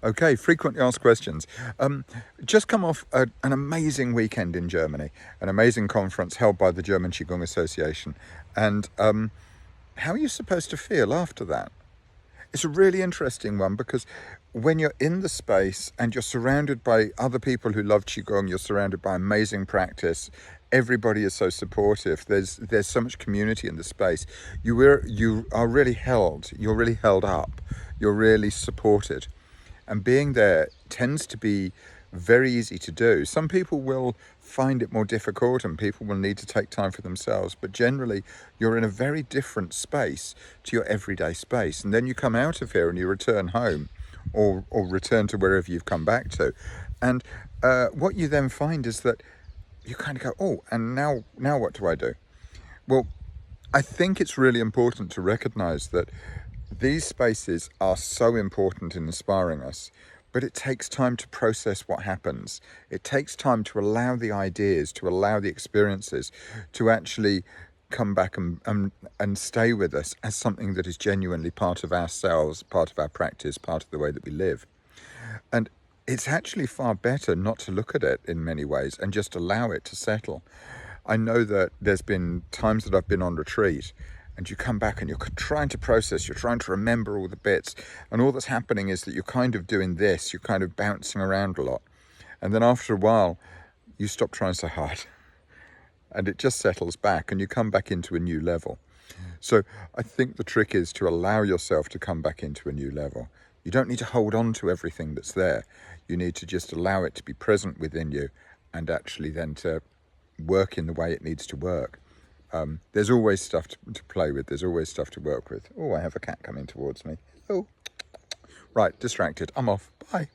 Okay, frequently asked questions. Just come off an amazing weekend in Germany, an amazing conference held by the German Qigong Association. And how are you supposed to feel after that? It's a really interesting one because when you're in the space and you're surrounded by other people who love Qigong, you're surrounded by amazing practice. Everybody is so supportive. There's so much community in the space. You are really held. You're really held up. You're really supported. And being there tends to be very easy to do. Some people will find it more difficult and people will need to take time for themselves, but generally you're in a very different space to your everyday space. And then you come out of here and you return home or return to wherever you've come back to. And what you then find is that you kind of go, oh, and now what do I do? Well, I think it's really important to recognize that these spaces are so important in inspiring us, but it takes time to process what happens. It takes time to allow the ideas, to allow the experiences to actually come back and stay with us as something that is genuinely part of ourselves, part of our practice, part of the way that we live. And it's actually far better not to look at it in many ways and just allow it to settle. I know that there's been times that I've been on retreat and you come back and you're trying to process, you're trying to remember all the bits, and all that's happening is that you're kind of doing this, you're kind of bouncing around a lot. And then after a while, you stop trying so hard and it just settles back and you come back into a new level. So I think the trick is to allow yourself to come back into a new level. You don't need to hold on to everything that's there. You need to just allow it to be present within you and actually then to work in the way it needs to work. There's always stuff to play with. There's always stuff to work with. Oh, I have a cat coming towards me. Oh, right, distracted. I'm off. Bye.